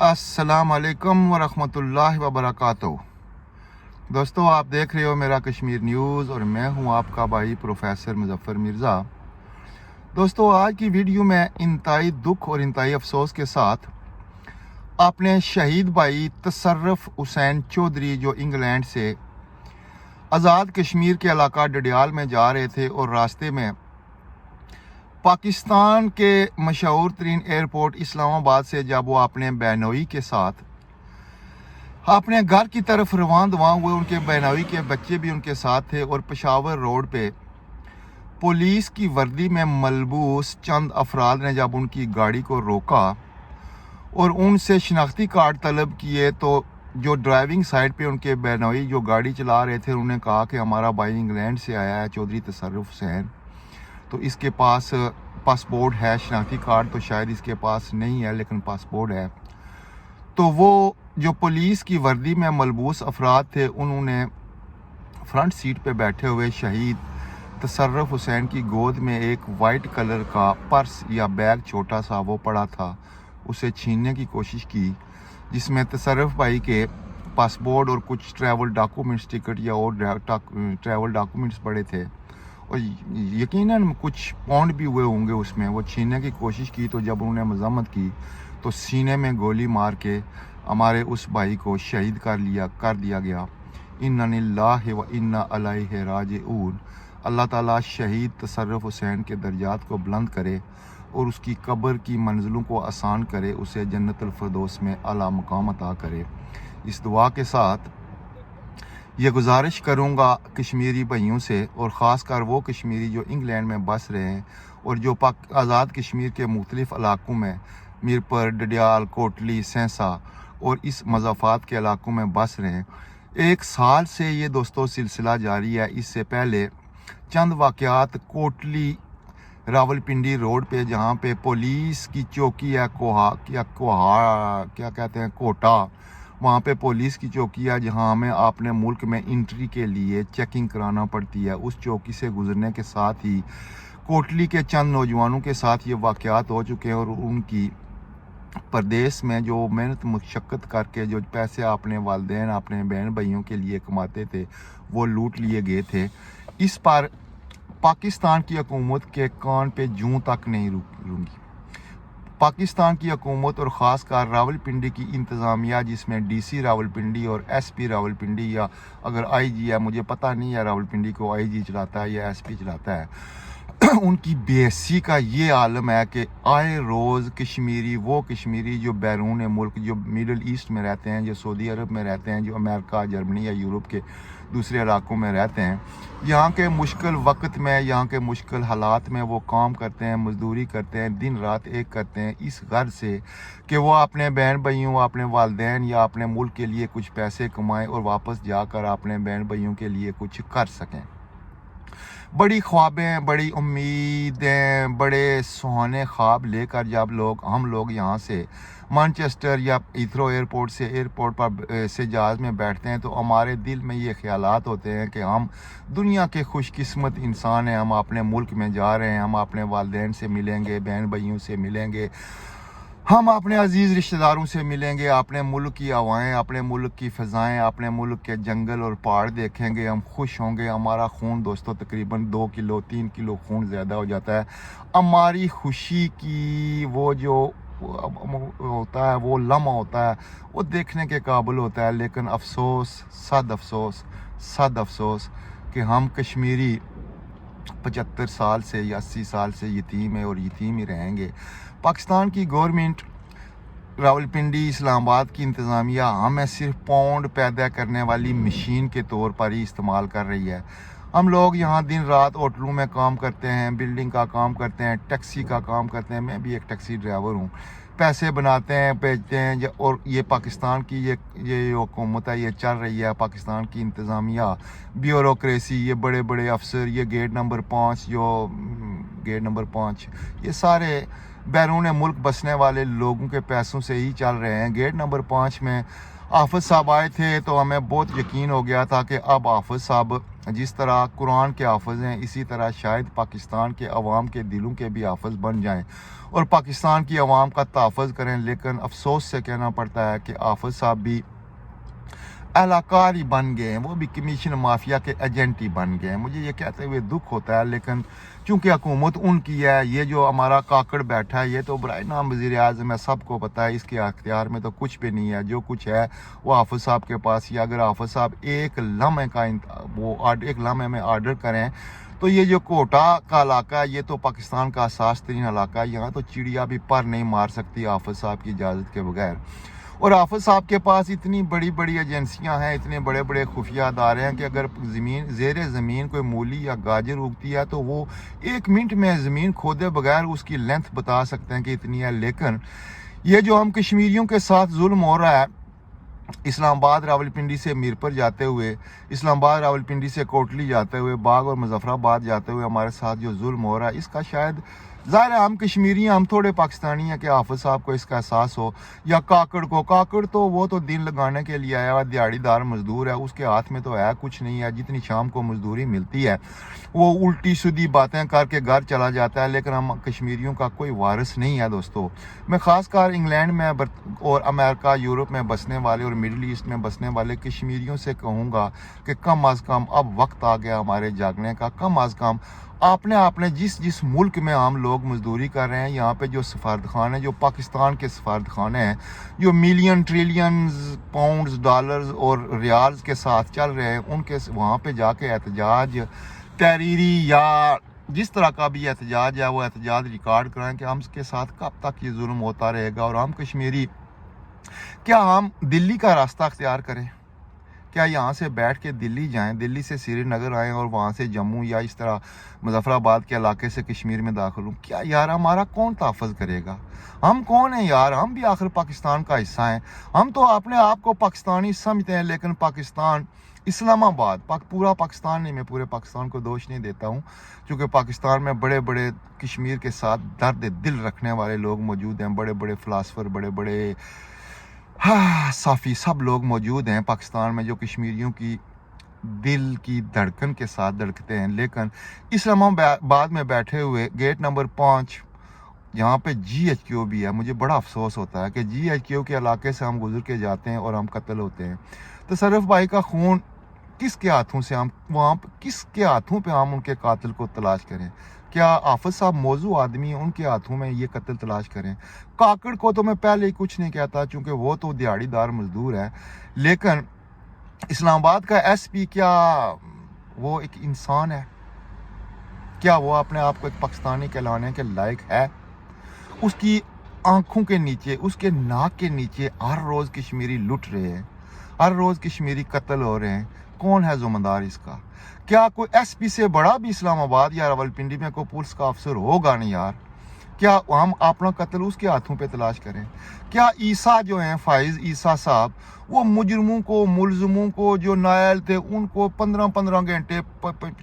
अस्सलाम वालेकुम वरहमतुल्लाहि वबरकातुहू। दोस्तों, आप देख रहे हो मेरा कश्मीर न्यूज़ और मैं हूं आपका भाई प्रोफेसर मुजफ्फर मिर्ज़ा। दोस्तों, आज की वीडियो में इंतहाई दुख और इंतहाई अफसोस के साथ अपने शहीद भाई तसर्रफ हुसैन चौधरी जो इंग्लैंड से आज़ाद कश्मीर के इलाका डडियाल में जा रहे थे और रास्ते में पाकिस्तान के मशहूर तरीन एयरपोर्ट इस्लामाबाद से जब वो अपने बहनोई के साथ अपने घर की तरफ रवाना हुए, उनके बहनोई के बच्चे भी उनके साथ थे और पेशावर रोड पे पुलिस की वर्दी में मलबूस चंद अफराद ने जब उनकी गाड़ी को रोका और उनसे शनाख्ती कार्ड तलब किए, तो जो ड्राइविंग साइड पे उनके बहनोई जो गाड़ी चला रहे थे उन्होंने कहा कि हमारा भाई इंग्लैंड से आया है, चौधरी तसर्रफ हुसैन, तो इसके पास पासपोर्ट है, शनाख्ती कार्ड तो शायद इसके पास नहीं है लेकिन पासपोर्ट है। तो वो जो पुलिस की वर्दी में मलबूस अफराद थे उन्होंने फ्रंट सीट पे बैठे हुए शहीद तसर्रफ हुसैन की गोद में एक वाइट कलर का पर्स या बैग छोटा सा वो पड़ा था, उसे छीनने की कोशिश की, जिसमें तसर्रफ भाई के पासपोर्ट और कुछ ट्रैवल डॉक्यूमेंट्स, टिकट या और ट्रैवल डॉक्यूमेंट्स पड़े थे और यकीनन कुछ पाउंड भी हुए होंगे उसमें। वो छीनने की कोशिश की तो जब उन्होंने मज़म्मत की तो सीने में गोली मार के हमारे उस भाई को शहीद कर दिया गया। इन्ना लिल्लाहि व इन्ना इलैहि राजिऊन। अल्लाह ताला शहीद तसर्रफ हुसैन के दर्जात को बुलंद करे और उसकी कब्र की मंजिलों को आसान करे, उसे जन्नतुल फिरदौस में आला मकाम अता करे। इस दुआ के साथ ये गुजारिश करूँगा कश्मीरी भाइयों से, और ख़ास कर वो कश्मीरी जो इंग्लैंड में बस रहे हैं और जो आज़ाद कश्मीर के मुख्तलिफ़ इलाकों में मीरपुर, डडियाल, कोटली, सेंसा और इस मज़ाफ़ात के इलाकों में बस रहे हैं। 1 साल से ये दोस्तों सिलसिला जारी है। इससे पहले चंद वाक़यात कोटली रावलपिंडी रोड पे, जहाँ पे पुलिस की चौकी है कोटा, वहाँ पे पुलिस की चौकी है जहाँ हमें अपने मुल्क में इंट्री के लिए चेकिंग कराना पड़ती है। उस चौकी से गुजरने के साथ ही कोटली के चंद नौजवानों के साथ ये वाक़यात हो चुके हैं और उनकी परदेश में जो मेहनत मशक्क़त करके जो पैसे अपने वालिदैन, अपने बहन भाइयों के लिए कमाते थे, वो लूट लिए गए थे। इस पर पाकिस्तान की हुकूमत के कान पे जूं तक नहीं रुकी। पाकिस्तान की हुकूमत और ख़ास कर रावलपिंडी की इंतज़ामिया, जिसमें डीसी रावलपिंडी और एसपी रावलपिंडी, या अगर आईजी है, मुझे पता नहीं है रावलपिंडी को आईजी चलाता है या एसपी चलाता है, उनकी बेसी का ये आलम है कि आए रोज़ कश्मीरी, वो कश्मीरी जो बैरून मुल्क, जो मिडल ईस्ट में रहते हैं, जो सऊदी अरब में रहते हैं, जो अमेरिका, जर्मनी या यूरोप के दूसरे इलाकों में रहते हैं, यहाँ के मुश्किल वक्त में, यहाँ के मुश्किल हालात में वो काम करते हैं, मजदूरी करते हैं, दिन रात एक करते हैं, इस गर्ज से कि वो अपने बहन भाइयों, अपने वालिदैन या अपने मुल्क के लिए कुछ पैसे कमाएं और वापस जाकर अपने बहन भाइयों के लिए कुछ कर सकें। बड़ी ख्वाबें, बड़ी उम्मीदें, बड़े सुहाने ख्वाब लेकर जब हम लोग यहाँ से मैनचेस्टर या हीथ्रो एयरपोर्ट पर से जहाज़ में बैठते हैं, तो हमारे दिल में ये ख्यालात होते हैं कि हम दुनिया के खुशकिस्मत इंसान हैं, हम अपने मुल्क में जा रहे हैं, हम अपने वालिदैन से मिलेंगे, बहन भाइयों से मिलेंगे, हम अपने अजीज़ रिश्तेदारों से मिलेंगे, अपने मुल्क की हवाएं, अपने मुल्क की फ़ज़ाएं, अपने मुल्क के जंगल और पहाड़ देखेंगे, हम खुश होंगे। हमारा खून दोस्तों तकरीबन 2 किलो 3 किलो खून ज़्यादा हो जाता है। हमारी खुशी की वो जो होता है, वो लम्हा होता है, वो देखने के काबिल होता है। लेकिन अफसोस, सद अफसोस कि हम कश्मीरी 75 साल से या 80 साल से यतीम है और यतीम ही रहेंगे। पाकिस्तान की गवर्नमेंट, रावलपिंडी, इस्लामाबाद की इंतज़ामिया हमें सिर्फ पाउंड पैदा करने वाली मशीन के तौर पर ही इस्तेमाल कर रही है। हम लोग यहाँ दिन रात होटलों में काम करते हैं, बिल्डिंग का काम करते हैं, टैक्सी का काम करते हैं, मैं भी एक टैक्सी ड्राइवर हूँ, पैसे बनाते हैं, भेजते हैं। और ये पाकिस्तान की ये हुकूमत है, ये चल रही है, पाकिस्तान की इंतज़ामिया, ब्यूरोक्रेसी, ये बड़े बड़े अफसर, ये गेट नंबर 5 जो गेट नंबर 5, ये सारे बैरून मुल्क बसने वाले लोगों के पैसों से ही चल रहे हैं। गेट नंबर 5 में हाफिज़ साहब आए थे तो हमें बहुत यकीन हो गया था कि अब हाफिज़ साहब जिस तरह कुरान के हाफिज़ हैं, इसी तरह शायद पाकिस्तान के अवाम के दिलों के भी हाफिज़ बन जाएं और पाकिस्तान की अवाम का तहफ़्फ़ुज़ करें। लेकिन अफसोस से कहना पड़ता है कि हाफिज़ साहब भी अहलकार ही बन गए हैं, वो भी कमीशन माफिया के एजेंट ही बन गए हैं। मुझे ये कहते हुए दुख होता है, लेकिन चूंकि हुकूमत उनकी है, ये जो हमारा काकड़ बैठा है ये तो बराए नाम वज़ीर आज़म है, सबको पता है इसके अख्तियार में तो कुछ भी नहीं है। जो कुछ है वो हाफिज़ साहब के पास ही। अगर हाफिज़ साहब एक लम्हे में आर्डर करें तो ये जो कोटा का इलाका है ये तो पाकिस्तान का हसास तरीन इलाका है, यहाँ तो चिड़िया भी पर नहीं मार सकती हाफिज़ साहब की इजाज़त के बगैर। और हाफिज़ साहब के पास इतनी बड़ी बड़ी एजेंसियां हैं, इतने बड़े बड़े खुफिया अदारे हैं कि अगर ज़ेर ज़मीन कोई मूली या गाजर उगती है तो वो 1 मिनट में ज़मीन खोदे बगैर उसकी लेंथ बता सकते हैं कि इतनी है। लेकिन ये जो हम कश्मीरियों के साथ जुल्म हो रहा है, इस्लामाबाद रावलपिंडी से मीरपुर जाते हुए, इस्लामाबाद रावलपिंडी से कोटली जाते हुए, बाग और मुजफ्फराबाद जाते हुए हमारे साथ जो जुल्म हो रहा है, इसका शायद ज़ाहिर है हम कश्मीरी हैं, हम थोड़े पाकिस्तानी हैं कि हाफिज़ साहब को इसका एहसास हो, या काकड़ तो वो तो दिन लगाने के लिए आया हुआ दिहाड़ीदार मजदूर है, उसके हाथ में तो है कुछ नहीं है। जितनी शाम को मजदूरी मिलती है वो उल्टी सीधी बातें करके घर चला जाता है। लेकिन हम कश्मीरियों का कोई वारिस नहीं है दोस्तों। मैं ख़ासकर इंग्लैंड में और अमेरिका यूरोप में बसने वाले और मिडल ईस्ट में बसने वाले कश्मीरियों से कहूँगा कि कम अज़ कम अब वक्त आ गया हमारे जागने का। कम अज़ कम आपने जिस मुल्क में हम लोग मजदूरी कर रहे हैं, यहाँ पे जो सफारत खाने, जो पाकिस्तान के सफारत खाने हैं, जो मिलियन ट्रिलियंस पाउंड्स डॉलर्स और रियाल्स के साथ चल रहे हैं, उनके वहाँ पे जाके एहतजाज तहरीरी या जिस तरह का भी एहतजाज है वो एहतजाज रिकॉर्ड कराएं कि हम इसके साथ कब तक ये जुल्म होता रहेगा। और हम कश्मीरी क्या हम दिल्ली का रास्ता अख्तियार करें? क्या यहाँ से बैठ के दिल्ली जाएं, दिल्ली से श्रीनगर आएँ और वहाँ से जम्मू या इस तरह मुजफ्फराबाद के इलाके से कश्मीर में दाखिल हों? क्या यार हमारा कौन तहफ़्फ़ुज़ करेगा? हम कौन हैं यार? हम भी आखिर पाकिस्तान का हिस्सा हैं। हम तो अपने आप को पाकिस्तानी समझते हैं, लेकिन पाकिस्तान इस्लामाबाद पूरा पाकिस्तान नहीं, मैं पूरे पाकिस्तान को दोष नहीं देता हूँ, क्योंकि पाकिस्तान में बड़े बड़े कश्मीर के साथ दर्द दिल रखने वाले लोग मौजूद हैं, बड़े बड़े फ़िलासफ़र, बड़े बड़े साफ़ी सब लोग मौजूद हैं पाकिस्तान में जो कश्मीरियों की दिल की धड़कन के साथ धड़कते हैं। लेकिन इस्लामाबाद में बैठे हुए गेट नंबर 5 यहाँ पे GHQ भी है। मुझे बड़ा अफसोस होता है कि GHQ के इलाके से हम गुजर के जाते हैं और हम कत्ल होते हैं। तो शरीफ भाई का खून किसके हाथों से हम वहाँ किसके हाथों पे हम उनके कातिल को तलाश करें? क्या हाफिज़ साहब मौजू आदमी हैं, उनके हाथों में ये कत्ल तलाश करें? काकड़ को तो मैं पहले ही कुछ नहीं कहता, क्योंकि वो तो दिहाड़ीदार मजदूर है। लेकिन इस्लामाबाद का SP क्या वो एक इंसान है? क्या वो अपने आप को एक पाकिस्तानी कहलाने के लायक है? उसकी आंखों के नीचे, उसके नाक के नीचे हर रोज़ कश्मीरी लुट रहे हैं, हर रोज़ कश्मीरी कत्ल हो रहे हैं। कौन है ज़िम्मेदार इसका? क्या कोई SP से बड़ा भी इस्लामाबाद या रावलपिंडी में कोई पुलिस का अफसर होगा नहीं यार? क्या हम अपना कत्ल उसके हाथों पे तलाश करें? क्या ईसा जो हैं, फ़ाइज़ ईसा साहब, वो मुजरमों को, मुलजमों को जो नायल थे उनको 15-15 घंटे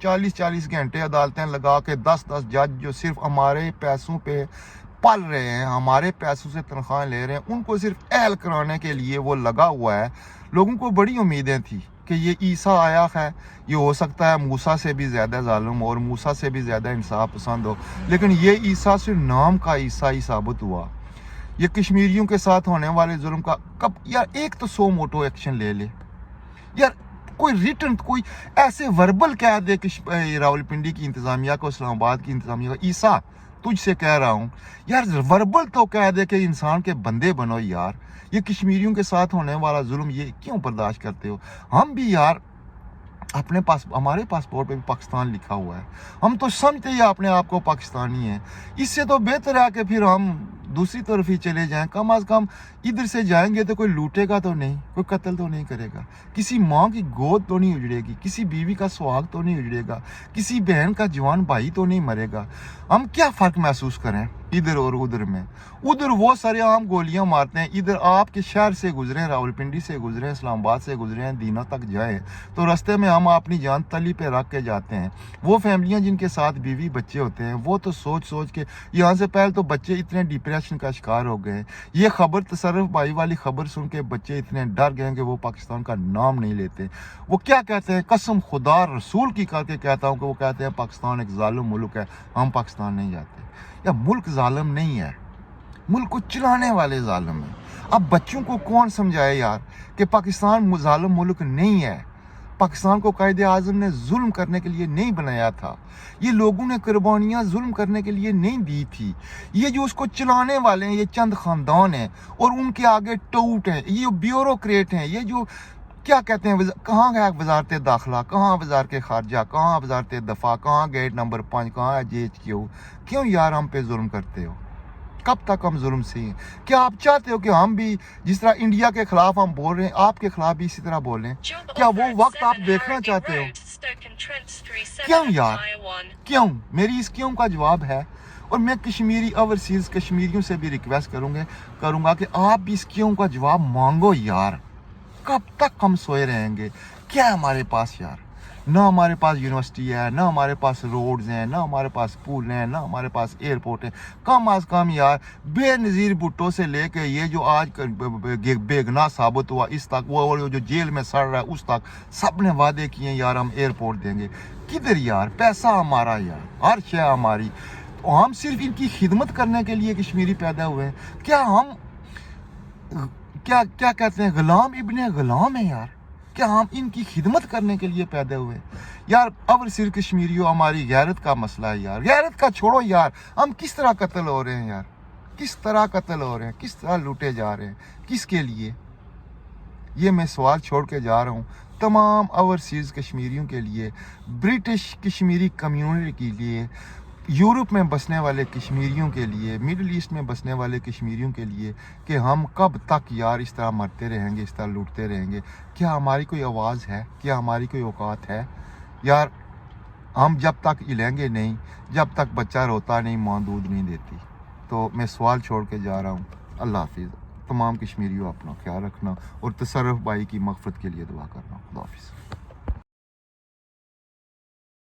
40-40 घंटे अदालतें लगा के 10-10 जज जो सिर्फ हमारे पैसों पे पल रहे हैं, हमारे पैसों से तनख्वाह ले रहे हैं, उनको सिर्फ अहल कराने के लिए वो लगा हुआ है। लोगों को बड़ी उम्मीदें थी कि ये ईसा आया है, ये हो सकता है मूसा से भी ज़्यादा ज़ालिम और मूसा से भी ज़्यादा इंसाफ पसंद हो, लेकिन ये ईसा सिर्फ नाम का ईसा ही साबित हुआ। ये कश्मीरियों के साथ होने वाले जुल्म का कब यार एक तो 100 मोटो एक्शन ले ले यार, कोई रिटर्न कोई ऐसे वर्बल कह दे कि रावलपिंडी की इंतज़ामिया को, इस्लामाबाद की इंतज़ामिया को, ईसा तुझसे कह रहा हूँ यार, वर्बल तो कह दे कि इंसान के बंदे बनो यार। ये कश्मीरियों के साथ होने वाला जुल्म ये क्यों बर्दाश्त करते हो? हम भी यार अपने पास, हमारे पासपोर्ट पे भी पाकिस्तान लिखा हुआ है, हम तो समझते ही अपने आप को पाकिस्तानी हैं। इससे तो बेहतर है कि फिर हम दूसरी तरफ ही चले जाएं। कम अज़ कम इधर से जाएंगे तो कोई लूटेगा तो नहीं, कोई कत्ल तो नहीं करेगा, किसी माँ की गोद तो नहीं उजड़ेगी, किसी बीवी का सुहाग तो नहीं उजड़ेगा, किसी बहन का जवान भाई तो नहीं मरेगा। हम क्या फ़र्क महसूस करें ادھر اور ادھر میں. ادھر وہ سارے عام گولیاں مارتے ہیں, ادھر آپ کے شہر سے گزریں, راولپنڈی سے گزریں, اسلام آباد سے گزریں, دینا تک جائیں تو رستے میں ہم اپنی جان تلی پہ رکھ کے جاتے ہیں. وہ فیملیاں جن کے ساتھ بیوی بچے ہوتے ہیں وہ تو سوچ سوچ کے یہاں سے پہلے تو بچے اتنے ڈپریشن کا شکار ہو گئے. یہ خبر تصرف بھائی والی خبر سن کے بچے اتنے ڈر گئے کہ وہ پاکستان کا نام نہیں لیتے. وہ کیا کہتے ہیں, قسم خدا رسول کی کر کے کہتا ہوں کہ وہ کہتے ہیں پاکستان ایک ظالم ملک ہے, ہم پاکستان نہیں جاتے. یا ملک ظالم نہیں ہے, ملک کو چلانے والے ظالم ہیں. اب بچوں کو کون سمجھائے یار کہ پاکستان ظالم ملک نہیں ہے. پاکستان کو قائد اعظم نے ظلم کرنے کے لیے نہیں بنایا تھا, یہ لوگوں نے قربانیاں ظلم کرنے کے لیے نہیں دی تھی. یہ جو اس کو چلانے والے ہیں یہ چند خاندان ہیں اور ان کے آگے ٹوٹ ہیں, یہ بیوروکریٹ ہیں, یہ جو کیا کہتے ہیں کہاں ہے وزارت داخلہ, کہاں وزارت خارجہ, کہاں وزارت دفاع, کہاں گیٹ نمبر 5, کہاں ہے JHQ. کیوں یار ہم پہ ظلم کرتے ہو؟ کب تک ہم ظلم سے ہیں؟ کیا آپ چاہتے ہو کہ ہم بھی جس طرح انڈیا کے خلاف ہم بول رہے ہیں آپ کے خلاف بھی اسی طرح بولیں؟ کیا وہ وقت آپ دیکھنا چاہتے ہو؟ کیوں یار, کیوں؟ میری اس کیوں کا جواب ہے. اور میں کشمیری اوورسیز کشمیریوں سے بھی ریکویسٹ کروں گا کہ آپ بھی اس کیوں کا جواب مانگو یار. کب تک ہم سوئے رہیں گے؟ کیا ہے ہمارے پاس یار؟ نہ ہمارے پاس یونیورسٹی ہے, نہ ہمارے پاس روڈز ہیں, نہ ہمارے پاس پول ہیں, نہ ہمارے پاس ایئرپورٹ ہے. کم از کم یار بے نظیر بھٹو سے لے کے یہ جو آج بے گناہ ثابت ہوا اس تک, وہ جو جیل میں سڑ رہا ہے اس تک, سب نے وعدے کیے یار ہم ایئرپورٹ دیں گے. کدھر یار؟ پیسہ ہمارا یار, ہر شے ہماری. ہم صرف ان کی خدمت کرنے کے لیے کشمیری پیدا ہوئے ہیں. کیا ہم کیا کہتے ہیں غلام ابن غلام ہیں یار؟ کیا ہم ان کی خدمت کرنے کے لیے پیدا ہوئے یار؟ اوورسیز کشمیریوں ہماری غیرت کا مسئلہ ہے یار. غیرت کا چھوڑو یار, ہم کس طرح قتل ہو رہے ہیں یار, کس طرح قتل ہو رہے ہیں, کس طرح لوٹے جا رہے ہیں, کس کے لیے؟ یہ میں سوال چھوڑ کے جا رہا ہوں تمام اوورسیز کشمیریوں کے لیے, برٹش کشمیری کمیونٹی کے لیے, یورپ میں بسنے والے کشمیریوں کے لیے, مڈل ایسٹ میں بسنے والے کشمیریوں کے لیے, کہ ہم کب تک یار اس طرح مرتے رہیں گے, اس طرح لوٹتے رہیں گے؟ کیا ہماری کوئی آواز ہے؟ کیا ہماری کوئی اوقات ہے یار؟ ہم جب تک ہلیں گے نہیں, جب تک بچہ روتا نہیں ماں دودھ نہیں دیتی. تو میں سوال چھوڑ کے جا رہا ہوں. اللہ حافظ. تمام کشمیریوں اپنا خیال رکھنا اور تصرف بھائی کی مغفرت کے لیے دعا کرنا. خدا حافظ.